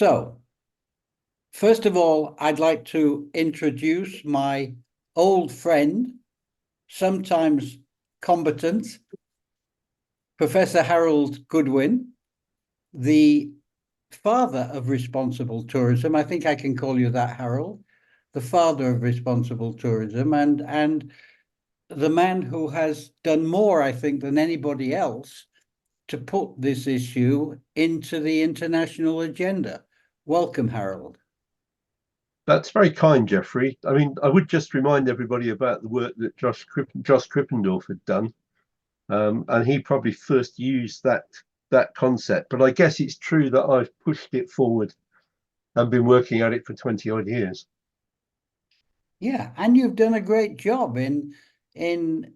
So, first of all, I'd like to introduce my old friend, sometimes combatant, Professor Harold Goodwin, the father of responsible tourism. I think I can call you that, Harold, the father of responsible tourism, and the man who has done more, I think, than anybody else to put this issue into the international agenda. Welcome, Harold. That's very kind, Jeffrey. I mean, I would just remind everybody about the work that Josh Krippendorf had done, and he probably first used that concept. But I guess it's true that I've pushed it forward and been working at it for 20 odd years. Yeah, and you've done a great job in in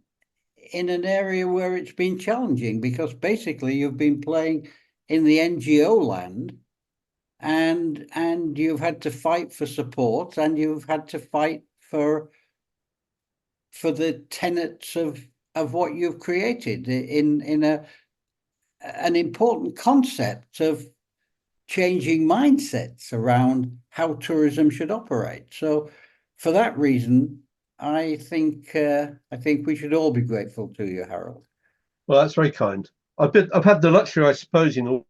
an area where it's been challenging because basically you've been playing in the NGO land and you've had to fight for support and you've had to fight for the tenets of what you've created in an important concept of changing mindsets around how tourism should operate. So, for that reason, I think we should all be grateful to you, Harold. Well, that's very kind. I've had the luxury, I suppose, in a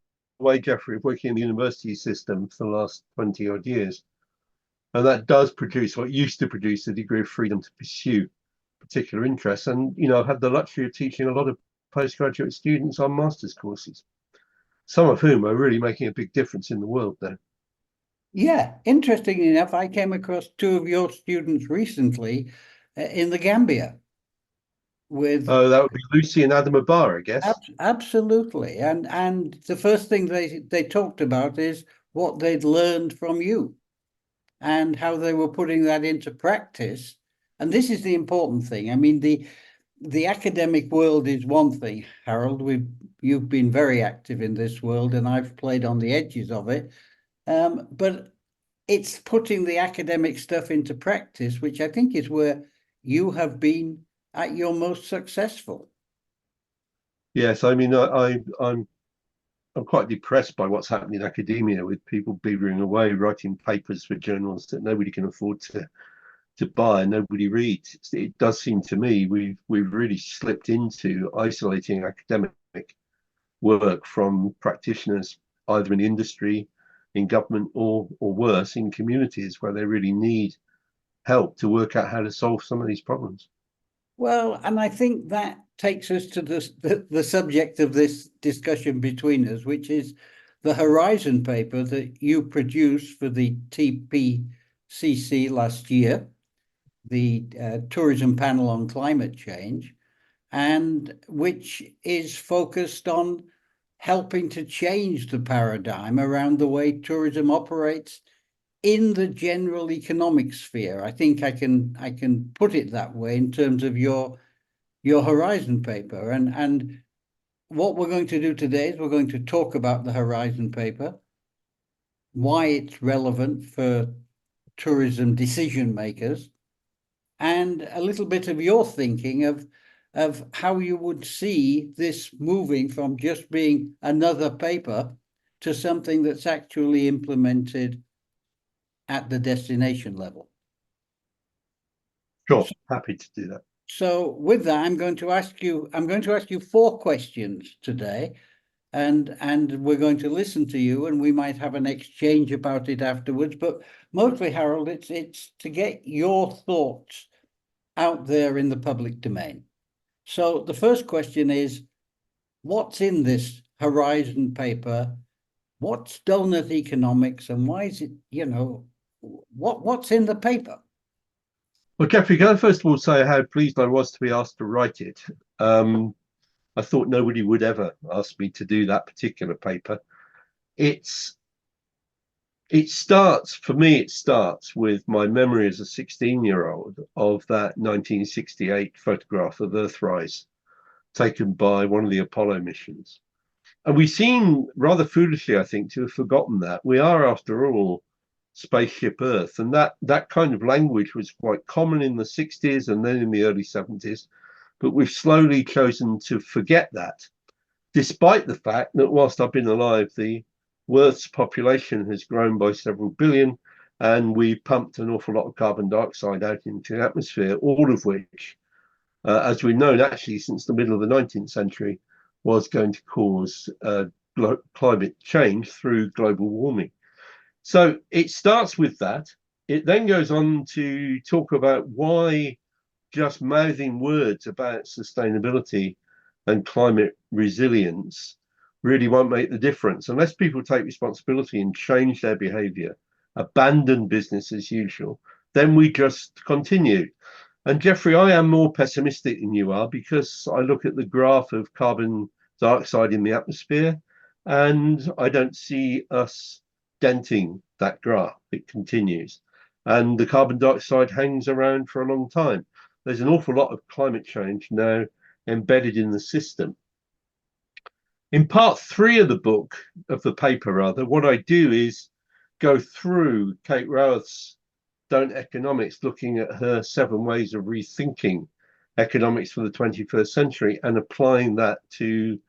way, Jeffrey, of working in the university system for the last 20 odd years. And that does produce what used to produce a degree of freedom to pursue particular interests. And, I've had the luxury of teaching a lot of postgraduate students on master's courses, some of whom are really making a big difference in the world now. Yeah, interestingly enough, I came across two of your students recently in the Gambia with Oh, that would be Lucy and Adam Abar, I guess. absolutely, and the first thing they talked about is what they'd learned from you and how they were putting that into practice. And this is the important thing. I mean, the academic world is one thing, Harold. You've been very active in this world, and I've played on the edges of it. But it's putting the academic stuff into practice, which I think is where you have been at your most successful. Yes, I mean, I'm quite depressed by what's happening in academia with people beavering away writing papers for journals that nobody can afford to buy and nobody reads. It does seem to me we've really slipped into isolating academic work from practitioners, either in industry, in government, or worse, in communities where they really need help to work out how to solve some of these problems. Well, and I think that takes us to the subject of this discussion between us, which is the Horizon paper that you produced for the TPCC last year, the Tourism Panel on Climate Change, and which is focused on helping to change the paradigm around the way tourism operates in the general economic sphere. I think I can put it that way in terms of your Horizon paper. And what we're going to do today is we're going to talk about the Horizon paper, why it's relevant for tourism decision makers, and a little bit of your thinking of how you would see this moving from just being another paper to something that's actually implemented at the destination level. Sure, happy to do that. So with that, I'm going to ask you four questions today, and we're going to listen to you, and we might have an exchange about it afterwards. But mostly, Harold, it's to get your thoughts out there in the public domain. So the first question is, what's in this Horizon paper? What's donut economics, and why is it, what's in the paper? Well, Jeffrey, can I first of all say how pleased I was to be asked to write it? I thought nobody would ever ask me to do that particular paper. It's it starts for me. It starts with my memory as a 16-year-old of that 1968 photograph of Earthrise taken by one of the Apollo missions. And we seem rather foolishly, I think, to have forgotten that. We are, after all, spaceship Earth. And that kind of language was quite common in the 60s and then in the early 70s. But we've slowly chosen to forget that, despite the fact that whilst I've been alive, the Earth's population has grown by several billion, and we pumped an awful lot of carbon dioxide out into the atmosphere, all of which, as we've known actually since the middle of the 19th century, was going to cause climate change through global warming. So it starts with that. It then goes on to talk about why just mouthing words about sustainability and climate resilience really won't make the difference unless people take responsibility and change their behavior, abandon business as usual. Then we just continue. And Jeffrey, I am more pessimistic than you are because I look at the graph of carbon dioxide in the atmosphere and I don't see us denting that graph. It continues. And the carbon dioxide hangs around for a long time. There's an awful lot of climate change now embedded in the system. In part 3 of the book, of the paper rather, what I do is go through Kate Raworth's Don't Economics, looking at her 7 ways of rethinking economics for the 21st century and applying that to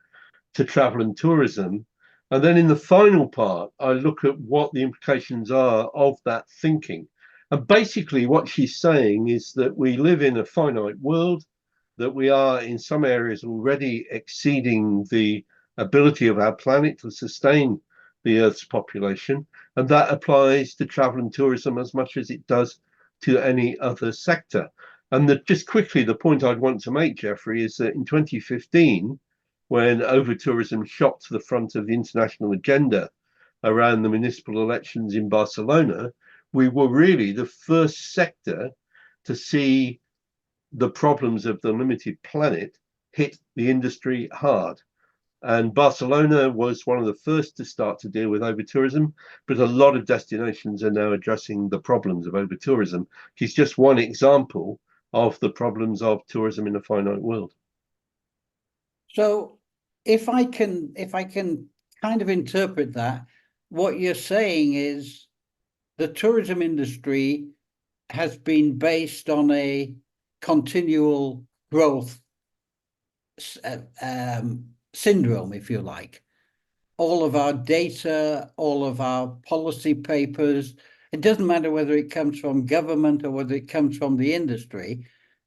travel and tourism. And then in the final part, I look at what the implications are of that thinking. And basically what she's saying is that we live in a finite world, that we are in some areas already exceeding the ability of our planet to sustain the Earth's population. And that applies to travel and tourism as much as it does to any other sector. And just quickly, the point I'd want to make, Jeffrey, is that in 2015, when over-tourism shot to the front of the international agenda around the municipal elections in Barcelona, we were really the first sector to see the problems of the limited planet hit the industry hard. And Barcelona was one of the first to start to deal with over-tourism, but a lot of destinations are now addressing the problems of over-tourism. It's just one example of the problems of tourism in a finite world. So if I can kind of interpret that, what you're saying is the tourism industry has been based on a continual growth syndrome, if you like. All of our data, all of our policy papers, it doesn't matter whether it comes from government or whether it comes from the industry,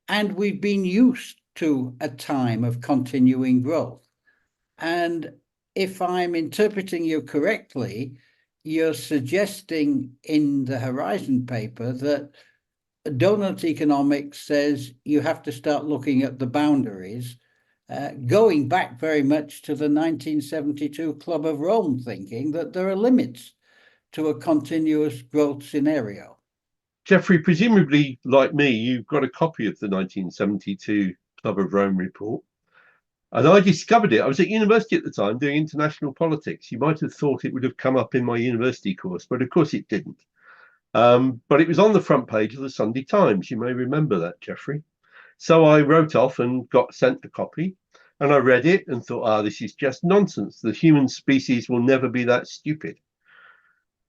and we've been used to a time of continuing growth. And if I'm interpreting you correctly, you're suggesting in the Horizon paper that donut economics says you have to start looking at the boundaries, going back very much to the 1972 Club of Rome thinking that there are limits to a continuous growth scenario. Jeffrey, presumably, like me, you've got a copy of the 1972 Club of Rome report. And I discovered it. I was at university at the time doing international politics. You might have thought it would have come up in my university course, but of course it didn't. But it was on the front page of the Sunday Times. You may remember that, Jeffrey. So I wrote off and got sent a copy. And I read it and thought, this is just nonsense. The human species will never be that stupid.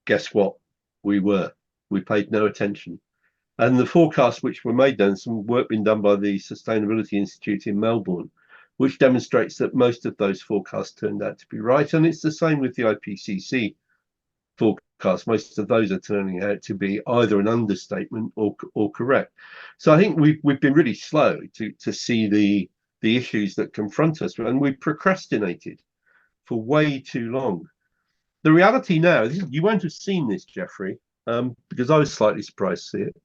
Guess what? We were. We paid no attention. And the forecasts which were made then, some work being done by the Sustainability Institute in Melbourne, which demonstrates that most of those forecasts turned out to be right. And it's the same with the IPCC forecasts. Most of those are turning out to be either an understatement or correct. So I think we've been really slow to see the issues that confront us, and we procrastinated for way too long. The reality now, you won't have seen this, Jeffrey, because I was slightly surprised to see it.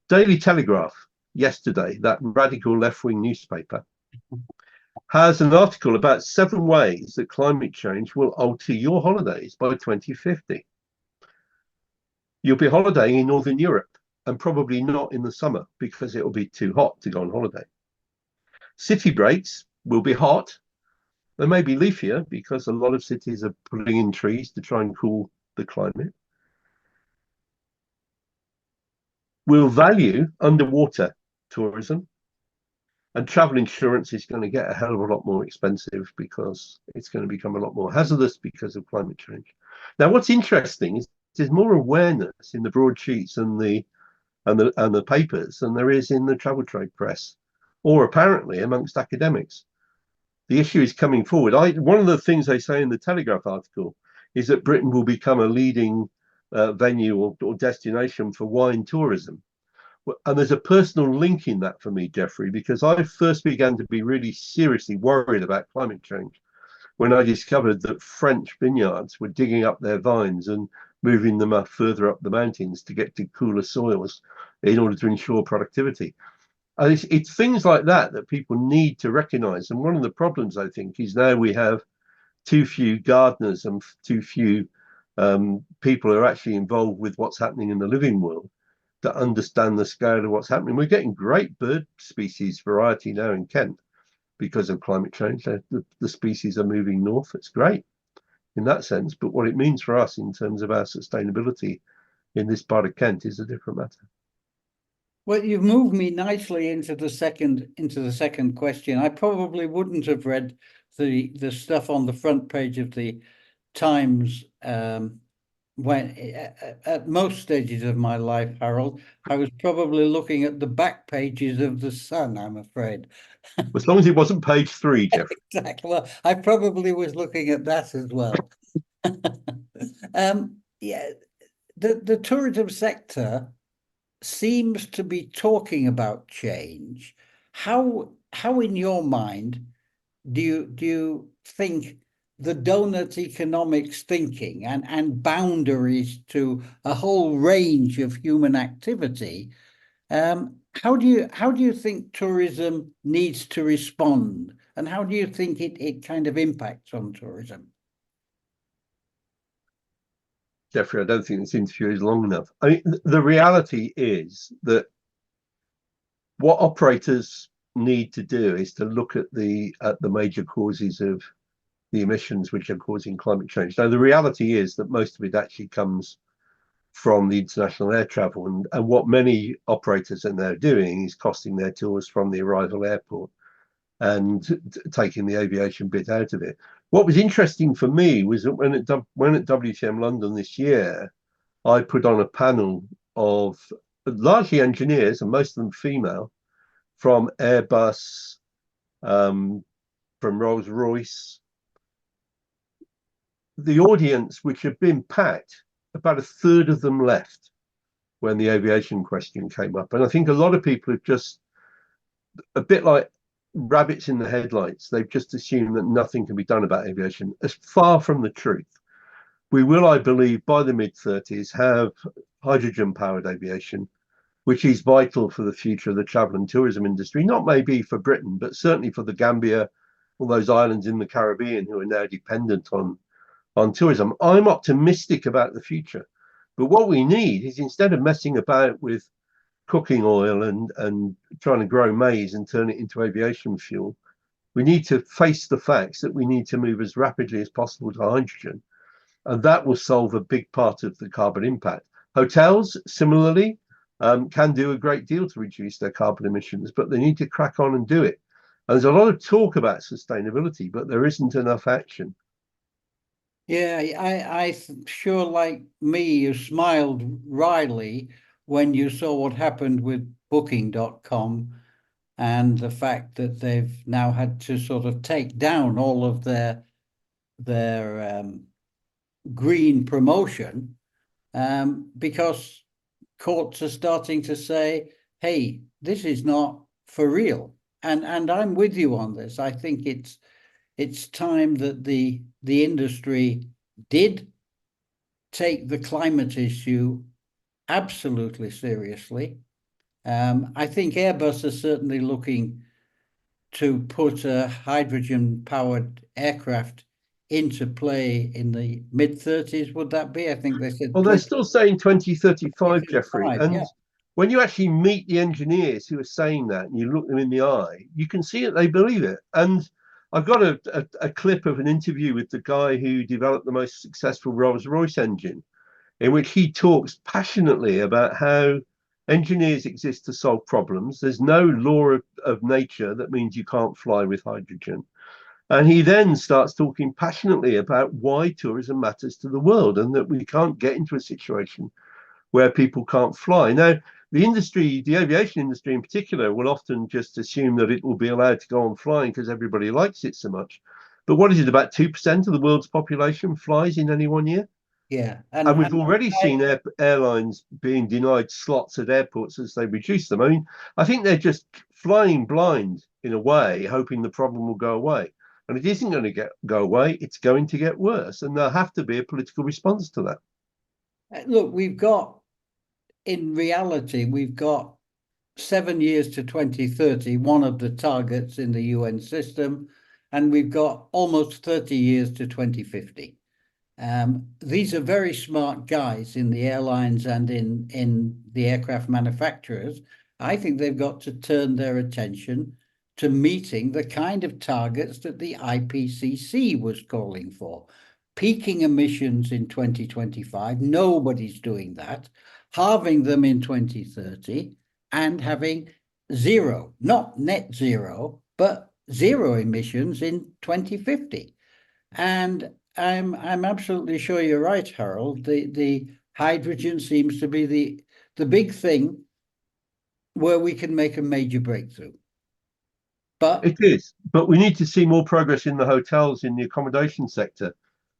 Daily Telegraph yesterday, that radical left-wing newspaper, has an article about 7 ways that climate change will alter your holidays by 2050. You'll be holidaying in Northern Europe and probably not in the summer because it will be too hot to go on holiday. City breaks will be hot. They may be leafier because a lot of cities are putting in trees to try and cool the climate. We'll value underwater tourism. And travel insurance is going to get a hell of a lot more expensive because it's going to become a lot more hazardous because of climate change. Now, what's interesting is there's more awareness in the broadsheets and the papers than there is in the travel trade press, or apparently amongst academics. The issue is coming forward. One of the things they say in the Telegraph article is that Britain will become a leading venue or destination for wine tourism. And there's a personal link in that for me, Jeffrey, because I first began to be really seriously worried about climate change when I discovered that French vineyards were digging up their vines and moving them up further up the mountains to get to cooler soils in order to ensure productivity. And it's things like that that people need to recognize. And one of the problems, I think, is now we have too few gardeners and too few people who are actually involved with what's happening in the living world to understand the scale of what's happening. We're getting great bird species variety now in Kent because of climate change. The species are moving north. It's great in that sense. But what it means for us in terms of our sustainability in this part of Kent is a different matter. Well, you've moved me nicely into the second question. I probably wouldn't have read the stuff on the front page of the Times when at most stages of my life, Harold. I was probably looking at the back pages of the Sun, I'm afraid. As long as it wasn't page 3, Jeff. Exactly. Well, I probably was looking at that as well. Yeah, the tourism sector seems to be talking about change. How in your mind do you think the donut economics thinking and boundaries to a whole range of human activity, how do you think tourism needs to respond, and how do you think it kind of impacts on tourism? Jeffrey, I don't think this interview is long enough. I mean, the reality is that what operators need to do is to look at the major causes of the emissions which are causing climate change. Now, the reality is that most of it actually comes from the international air travel, and what many operators are now doing is costing their tours from the arrival airport and taking the aviation bit out of it. What was interesting for me was that when at WTM London this year, I put on a panel of largely engineers, and most of them female, from Airbus, from Rolls-Royce. The audience, which had been packed, about a third of them left when the aviation question came up. And I think a lot of people have just, a bit like rabbits in the headlights, they've just assumed that nothing can be done about aviation. As far from the truth. We will, I believe, by the mid-30s have hydrogen-powered aviation, which is vital for the future of the travel and tourism industry, not maybe for Britain, but certainly for the Gambia, all those islands in the Caribbean who are now dependent on tourism. I'm optimistic about the future. But what we need is, instead of messing about with cooking oil and trying to grow maize and turn it into aviation fuel, we need to face the facts that we need to move as rapidly as possible to hydrogen. And that will solve a big part of the carbon impact. Hotels, similarly, can do a great deal to reduce their carbon emissions, but they need to crack on and do it. And there's a lot of talk about sustainability, but there isn't enough action. Yeah, I sure, like me, you smiled wryly when you saw what happened with Booking.com and the fact that they've now had to sort of take down all of their green promotion because courts are starting to say, hey, this is not for real. And I'm with you on this. I think it's time that the industry did take the climate issue absolutely seriously. I think Airbus is certainly looking to put a hydrogen-powered aircraft into play in the mid-30s. Would that be? I think they said. Well, they're still saying 2035, Jeffrey. And yeah. when you actually meet the engineers who are saying that and you look them in the eye, you can see that they believe it. And I've got a clip of an interview with the guy who developed the most successful Rolls-Royce engine, in which he talks passionately about how engineers exist to solve problems. There's no law of nature that means you can't fly with hydrogen. And he then starts talking passionately about why tourism matters to the world and that we can't get into a situation where people can't fly. Now, the industry, the aviation industry in particular, will often just assume that it will be allowed to go on flying because everybody likes it so much. But what is it, about 2% of the world's population flies in any one year? Yeah, And we've already seen airlines being denied slots at airports as they reduce them. I mean, I think they're just flying blind in a way, hoping the problem will go away. And it isn't going to go away. It's going to get worse. And there'll have to be a political response to that. Look, in reality, we've got 7 years to 2030, one of the targets in the UN system, and we've got almost 30 years to 2050. These are very smart guys in the airlines and in the aircraft manufacturers. I think they've got to turn their attention to meeting the kind of targets that the IPCC was calling for. Peaking emissions in 2025, nobody's doing that. Halving them in 2030 and having zero, not net zero, but zero emissions in 2050. And I'm absolutely sure you're right, Harold. The hydrogen seems to be the big thing where we can make a major breakthrough. But it is, but we need to see more progress in the hotels, in the accommodation sector.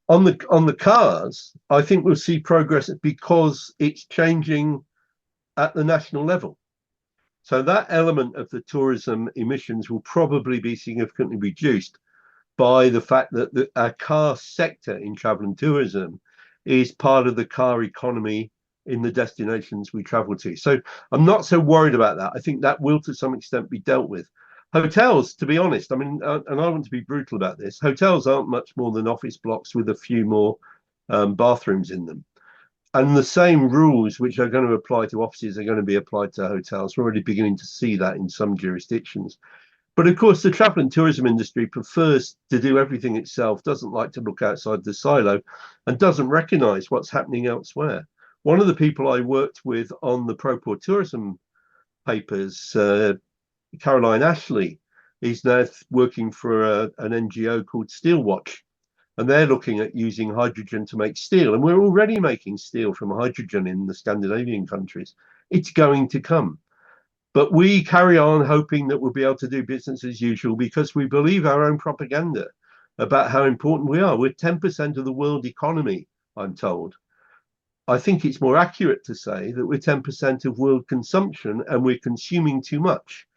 On the cars, I think we'll see progress because it's changing at the national level. So that element of the tourism emissions will probably be significantly reduced by the fact that our car sector in travel and tourism is part of the car economy in the destinations we travel to. So I'm not so worried about that. I think that will to some extent be dealt with. Hotels, to be honest, I mean, and I want to be brutal about this, hotels aren't much more than office blocks with a few more bathrooms in them. And the same rules which are going to apply to offices are going to be applied to hotels. We're already beginning to see that in some jurisdictions. But of course, the travel and tourism industry prefers to do everything itself, doesn't like to look outside the silo, and doesn't recognize what's happening elsewhere. One of the people I worked with on the Pro-Port tourism papers, Caroline Ashley, is now working for an NGO called Steelwatch, and they're looking at using hydrogen to make steel. And we're already making steel from hydrogen in the Scandinavian countries. It's going to come. But we carry on hoping that we'll be able to do business as usual because we believe our own propaganda about how important we are. We're 10% of the world economy, I'm told. I think it's more accurate to say that we're 10% of world consumption and we're consuming too much.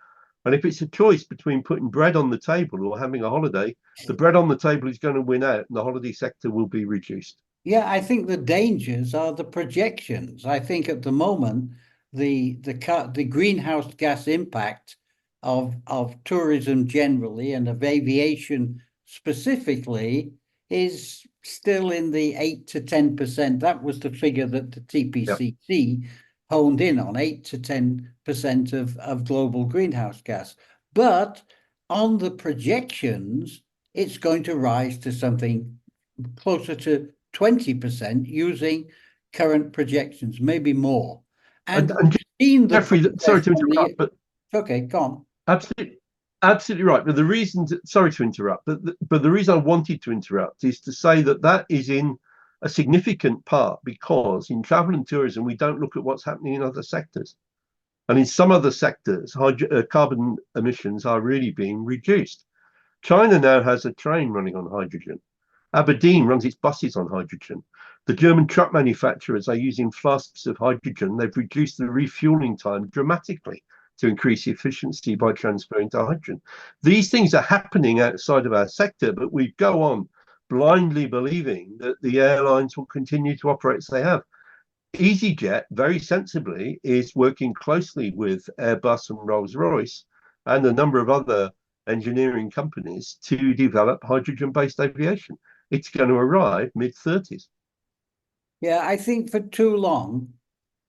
And if it's a choice between putting bread on the table or having a holiday, the bread on the table is going to win out and the holiday sector will be reduced. yeah, I think the dangers are the projections. I think at the moment, the greenhouse gas impact of tourism generally and of aviation specifically is still in the 8 to 10%. That was the figure that the TPCC honed in on, 8 to 10% of global greenhouse gas. But on the projections, it's going to rise to something closer to 20% using current projections, maybe more. And seen the Jeffrey, sorry to interrupt, but okay, go on. Absolutely right. But the reason, sorry to interrupt, but the reason I wanted to interrupt is to say that that is in a significant part because in travel and tourism, we don't look at what's happening in other sectors. And in some other sectors, carbon emissions are really being reduced. China now has a train running on hydrogen. Aberdeen runs its buses on hydrogen. The German truck manufacturers are using flasks of hydrogen. They've reduced the refueling time dramatically to increase efficiency by transferring to hydrogen. These things are happening outside of our sector, but we go on blindly believing that the airlines will continue to operate as they have. EasyJet, very sensibly, is working closely with Airbus and Rolls-Royce and a number of other engineering companies to develop hydrogen-based aviation. It's going to arrive mid-30s. Yeah, I think for too long,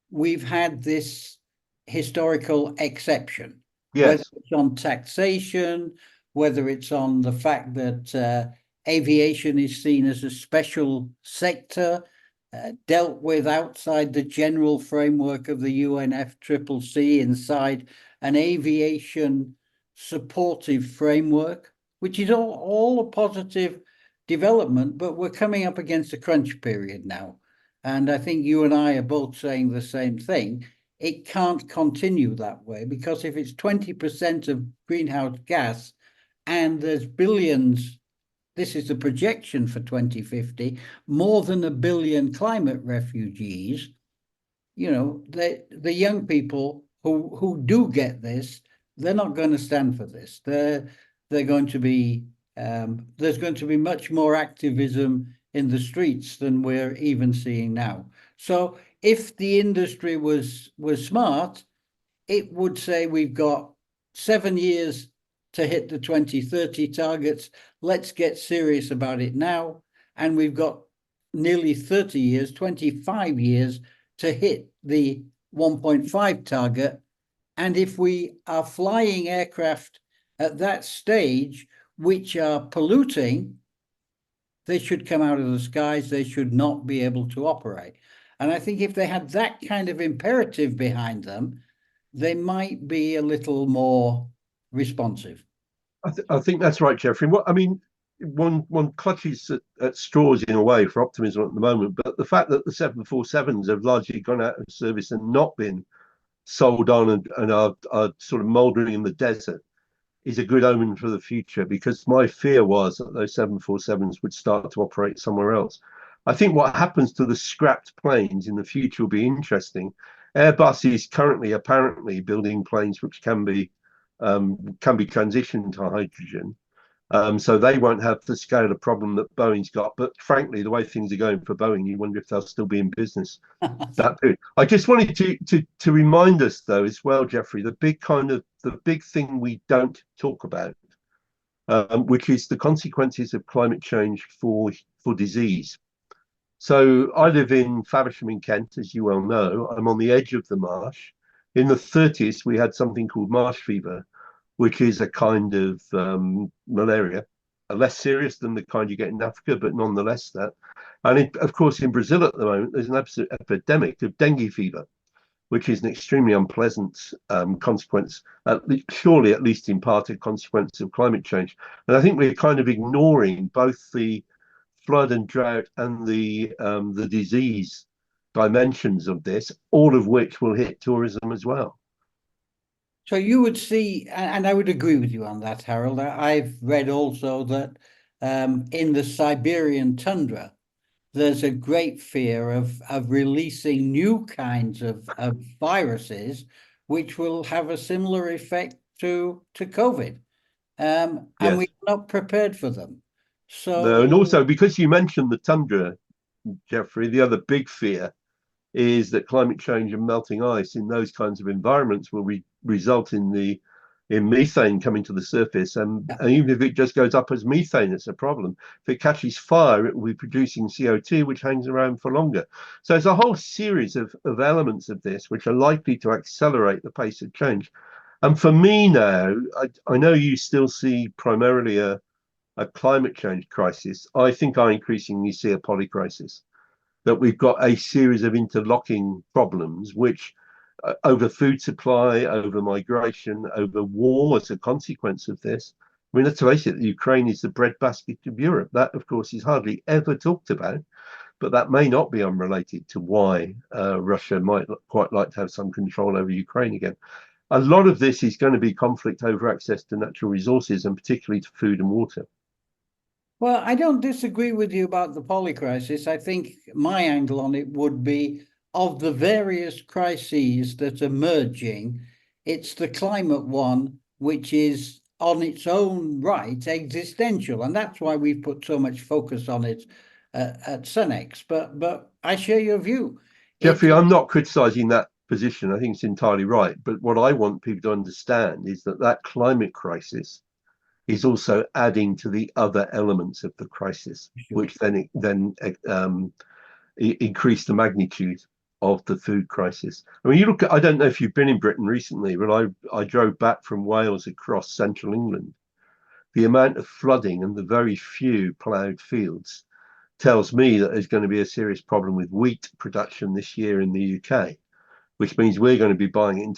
we've had this historical exception. Yes. Whether it's on taxation, whether it's on the fact that aviation is seen as a special sector, dealt with outside the general framework of the UNFCCC inside an aviation supportive framework, which is all a positive development, but we're coming up against a crunch period now. And I think you and I are both saying the same thing. It can't continue that way because if it's 20% of greenhouse gas and there's billions, this is the projection for 2050, more than 1 billion climate refugees, the young people who do get this, they're not going to stand for this. They're going to be there's going to be much more activism in the streets than we're even seeing now. So if the industry was smart, it would say we've got 7 years to hit the 2030 targets. Let's get serious about it now. And we've got nearly 30 years, 25 years to hit the 1.5 target. And if we are flying aircraft at that stage, which are polluting, they should come out of the skies. They should not be able to operate. And I think if they had that kind of imperative behind them, they might be a little more responsive. I think that's right, Jeffrey. One clutches at straws in a way for optimism at the moment, but the fact that the 747s have largely gone out of service and not been sold on and are sort of mouldering in the desert is a good omen for the future, because my fear was that those 747s would start to operate somewhere else. I think what happens to the scrapped planes in the future will be interesting. Airbus is currently apparently building planes which can be transitioned to hydrogen. So they won't have the scale of problem that Boeing's got. But frankly, the way things are going for Boeing, you wonder if they'll still be in business. I just wanted to remind us, though, as well, Jeffrey, the big thing we don't talk about, which is the consequences of climate change for disease. So I live in Faversham in Kent, as you well know. I'm on the edge of the marsh. In the 30s, we had something called marsh fever, which is a kind of malaria, less serious than the kind you get in Africa, but nonetheless that. And of course, in Brazil at the moment, there's an absolute epidemic of dengue fever, which is an extremely unpleasant consequence, surely at least in part a consequence of climate change. And I think we're kind of ignoring both the flood and drought and the disease dimensions of this, all of which will hit tourism as well. So you would see, and I would agree with you on that, Harold. I've read also that in the Siberian tundra, there's a great fear of releasing new kinds of viruses, which will have a similar effect to COVID. And Yes. we're not prepared for them. So No, and also because you mentioned the tundra, Jeffrey, the other big fear is that climate change and melting ice in those kinds of environments will result in methane coming to the surface, and even if it just goes up as methane, it's a problem. If it catches fire, it will be producing CO2, which hangs around for longer. So it's a whole series of elements of this which are likely to accelerate the pace of change. And for me now, I know you still see primarily a climate change crisis. I think I increasingly see a polycrisis, that we've got a series of interlocking problems which over food supply, over migration, over war as a consequence of this. I mean, let's face it, Ukraine is the breadbasket of Europe. That, of course, is hardly ever talked about, but that may not be unrelated to why Russia might quite like to have some control over Ukraine again. A lot of this is going to be conflict over access to natural resources, and particularly to food and water. Well, I don't disagree with you about the polycrisis. I think my angle on it would be, of the various crises that are emerging, it's the climate one which is on its own right existential, and that's why we've put so much focus on it at Cenex. But I share your view. Jeffrey, I'm not criticizing that position. I think it's entirely right. But what I want people to understand is that climate crisis is also adding to the other elements of the crisis, which then increase the magnitude of the food crisis. I mean, you look at, I don't know if you've been in Britain recently, but I drove back from Wales across central England. The amount of flooding and the very few ploughed fields tells me that there's going to be a serious problem with wheat production this year in the UK, which means we're going to be buying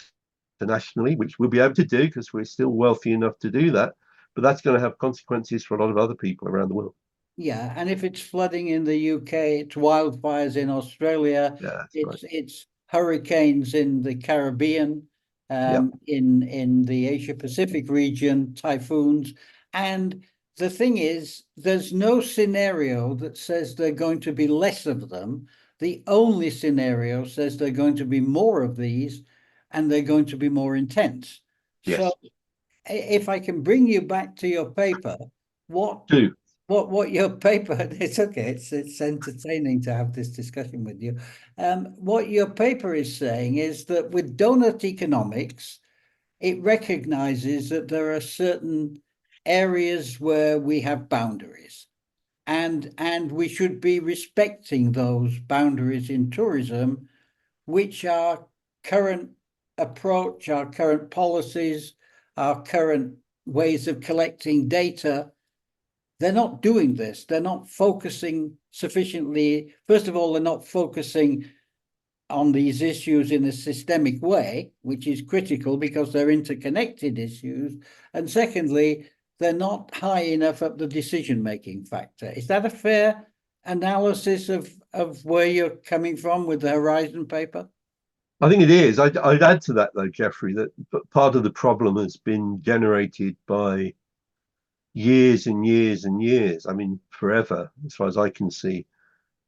internationally, which we'll be able to do because we're still wealthy enough to do that. But that's going to have consequences for a lot of other people around the world. Yeah, and if it's flooding in the UK, it's wildfires in Australia, it's hurricanes in the Caribbean, in the Asia Pacific region, typhoons, and the thing is, there's no scenario that says they're going to be less of them. The only scenario says they're going to be more of these and they're going to be more intense. So Yes. if I can bring you back to your paper, what Do. what your paper, it's okay, it's entertaining to have this discussion with you. What your paper is saying is that with donut economics, it recognizes that there are certain areas where we have boundaries, and we should be respecting those boundaries in tourism, which our current approach, our current policies, our current ways of collecting data, they're not doing this. They're not focusing sufficiently. First of all, they're not focusing on these issues in a systemic way, which is critical because they're interconnected issues. And secondly, they're not high enough up the decision-making factor. Is that a fair analysis of where you're coming from with the Horizon paper? I think it is. I'd add to that, though, Jeffrey, that part of the problem has been generated by years and years and years. I mean, forever, as far as I can see,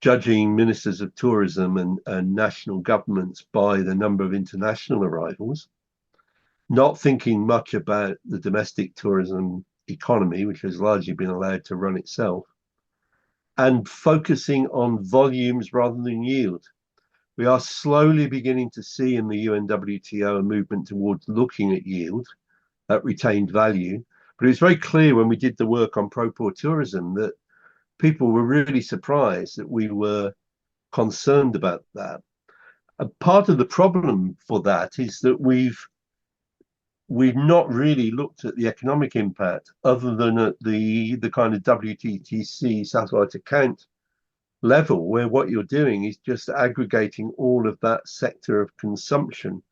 judging ministers of tourism and national governments by the number of international arrivals, not thinking much about the domestic tourism economy, which has largely been allowed to run itself, and focusing on volumes rather than yield. We are slowly beginning to see in the UNWTO a movement towards looking at yield, at retained value. But it was very clear when we did the work on pro-port tourism that people were really surprised that we were concerned about that. A part of the problem for that is that we've not really looked at the economic impact other than at the kind of WTTC satellite account level, where what you're doing is just aggregating all of that sector of consumption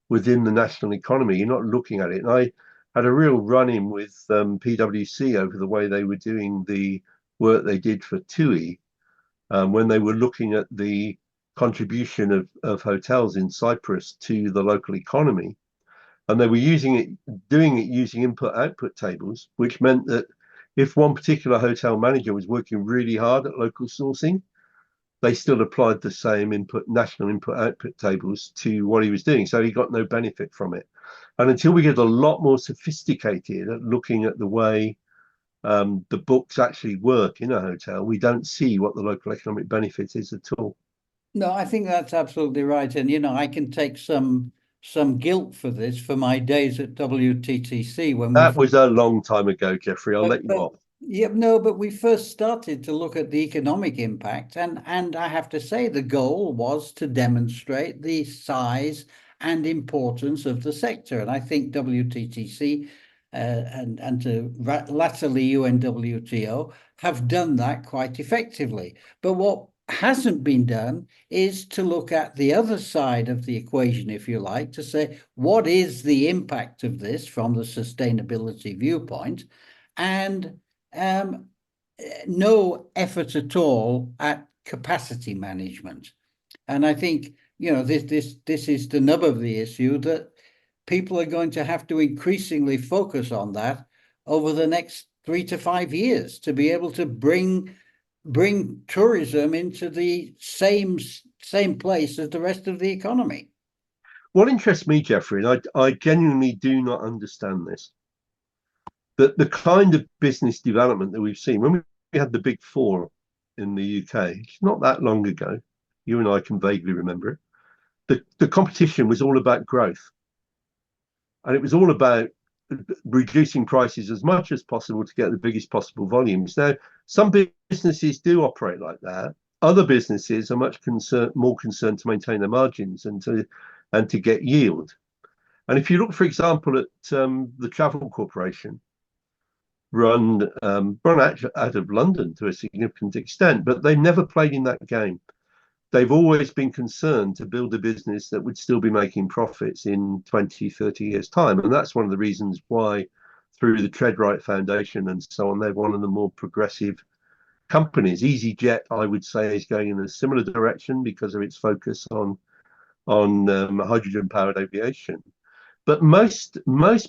within the national economy. You're not looking at it. And I had a real run-in with PwC over the way they were doing the work they did for TUI when they were looking at the contribution of hotels in Cyprus to the local economy. And they were doing it using input-output tables, which meant that if one particular hotel manager was working really hard at local sourcing, they still applied the same national input-output tables to what he was doing. So he got no benefit from it. And until we get a lot more sophisticated at looking at the way the books actually work in a hotel, we don't see what the local economic benefit is at all. No, I think that's absolutely right. And, I can take some guilt for this for my days at WTTC when that was a long time ago, Jeffrey. I'll let you off. Yeah, no, but we first started to look at the economic impact, and I have to say the goal was to demonstrate the size and importance of the sector. And I think WTTC and to latterly UNWTO have done that quite effectively. But what hasn't been done is to look at the other side of the equation, if you like, to say, what is the impact of this from the sustainability viewpoint? And no effort at all at capacity management. And I think, this is the nub of the issue, that people are going to have to increasingly focus on that over the next 3 to 5 years to be able to bring tourism into the same place as the rest of the economy. What interests me, Jeffrey, and I genuinely do not understand this, that the kind of business development that we've seen when we had the big four in the UK, it's not that long ago, you and I can vaguely remember it, the competition was all about growth. And it was all about reducing prices as much as possible to get the biggest possible volumes. Now, some businesses do operate like that. Other businesses are much more concerned to maintain their margins and to get yield. And if you look, for example, at the Travel Corporation, run out of London to a significant extent, but they never played in that game. They've always been concerned to build a business that would still be making profits in 20, 30 years' time. And that's one of the reasons why, through the Tread Right Foundation and so on, they're one of the more progressive companies. EasyJet, I would say, is going in a similar direction because of its focus on hydrogen-powered aviation. But most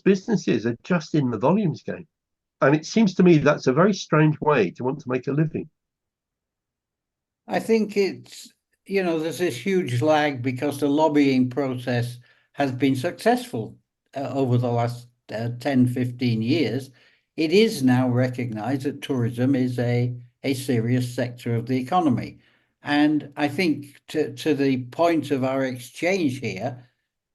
businesses are just in the volumes game. And it seems to me that's a very strange way to want to make a living. I think it's, there's this huge lag because the lobbying process has been successful over the last 10, 15 years. It is now recognized that tourism is a serious sector of the economy. And I think to the point of our exchange here,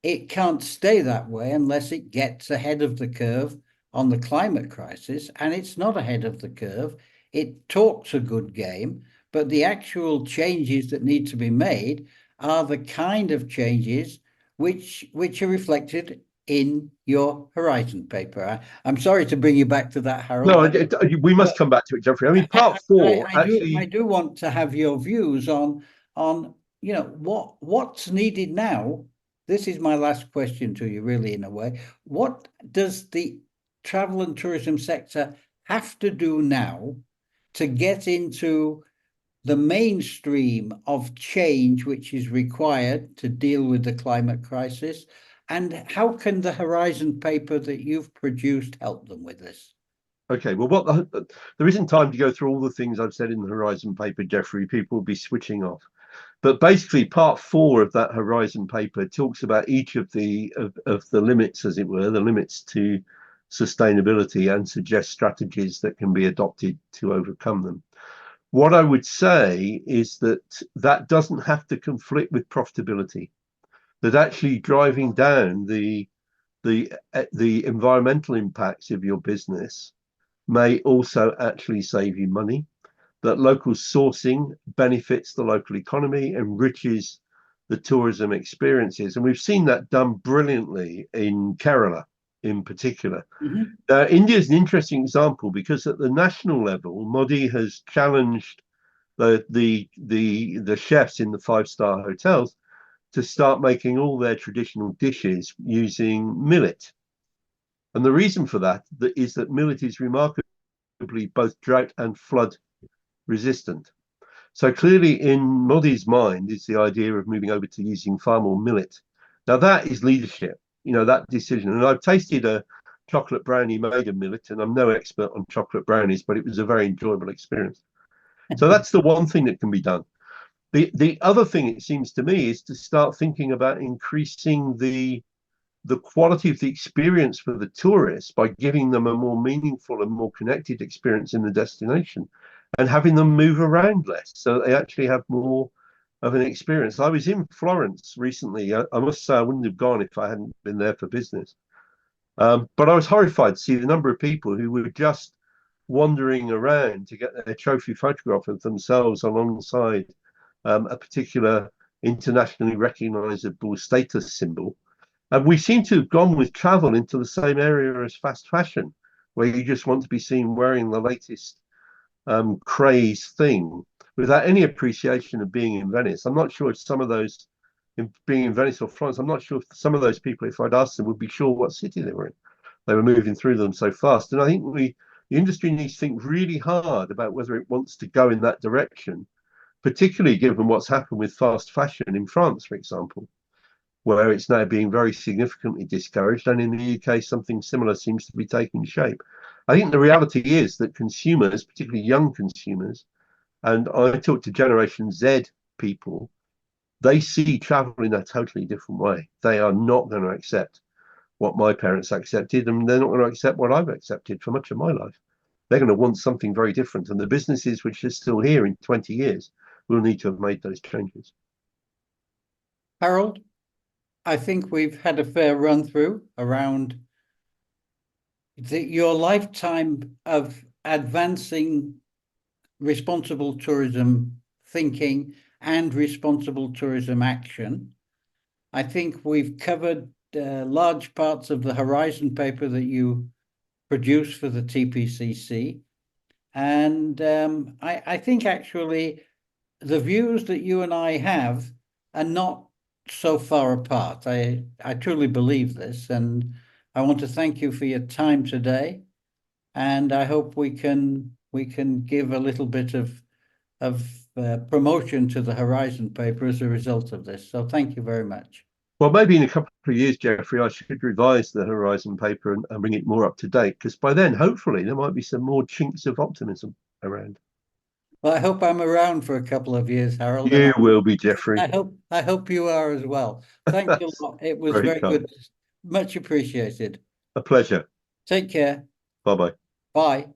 it can't stay that way unless it gets ahead of the curve on the climate crisis. And it's not ahead of the curve. It talks a good game, but the actual changes that need to be made are the kind of changes which are reflected in your Horizon paper. I'm sorry to bring you back to that, Harold, No, we must but come back to it, Jeffrey. I mean, I, part four I actually. do want to have your views on what's needed now. This is my last question to you, really, in a way. What does the travel and tourism sector have to do now to get into the mainstream of change which is required to deal with the climate crisis? And how can the Horizon paper that you've produced help them with this? Okay, well, there isn't time to go through all the things I've said in the Horizon paper, Jeffrey. People will be switching off. But basically, part four of that Horizon paper talks about each of the limits, as it were, the limits to sustainability, and suggests strategies that can be adopted to overcome them. What I would say is that that doesn't have to conflict with profitability. That actually driving down the environmental impacts of your business may also actually save you money, that local sourcing benefits the local economy, enriches the tourism experiences. And we've seen that done brilliantly in Kerala in particular. Mhm. India is an interesting example because at the national level, Modi has challenged the chefs in the five-star hotels to start making all their traditional dishes using millet. And the reason for that is that millet is remarkably both drought and flood resistant. So clearly in Modi's mind is the idea of moving over to using far more millet. Now that is leadership, that decision. And I've tasted a chocolate brownie made of millet, and I'm no expert on chocolate brownies, but it was a very enjoyable experience. So that's the one thing that can be done. The other thing, it seems to me, is to start thinking about increasing the quality of the experience for the tourists by giving them a more meaningful and more connected experience in the destination, and having them move around less so that they actually have more of an experience. I was in Florence recently. I must say I wouldn't have gone if I hadn't been there for business. But I was horrified to see the number of people who were just wandering around to get their trophy photograph of themselves alongside a particular internationally recognizable status symbol. And we seem to have gone with travel into the same area as fast fashion, where you just want to be seen wearing the latest craze thing without any appreciation of being in Venice. I'm not sure if some of those, being in Venice or Florence, I'm not sure if some of those people, if I'd asked them, would be sure what city they were in. They were moving through them so fast. And I think the industry needs to think really hard about whether it wants to go in that direction, particularly given what's happened with fast fashion in France, for example, where it's now being very significantly discouraged. And in the UK, something similar seems to be taking shape. I think the reality is that consumers, particularly young consumers, and I talk to Generation Z people, they see travel in a totally different way. They are not going to accept what my parents accepted, and they're not going to accept what I've accepted for much of my life. They're going to want something very different. And the businesses which are still here in 20 years will need to have made those changes. Harold, I think we've had a fair run through around your lifetime of advancing responsible tourism thinking and responsible tourism action. I think we've covered large parts of the Horizon paper that you produced for the TPCC. And I think actually the views that you and I have are not so far apart. I truly believe this, and I want to thank you for your time today. And I hope we can give a little bit of promotion to the Horizon paper as a result of this. So thank you very much. Well, maybe in a couple of years, Jeffrey, I should revise the Horizon paper and bring it more up to date, because by then, hopefully, there might be some more chinks of optimism around. Well, I hope I'm around for a couple of years, Harold. You will be, Jeffrey. I hope you are as well. Thanks a lot. It was Very very kind. good. Much appreciated. A pleasure. Take care. Bye-bye. Bye.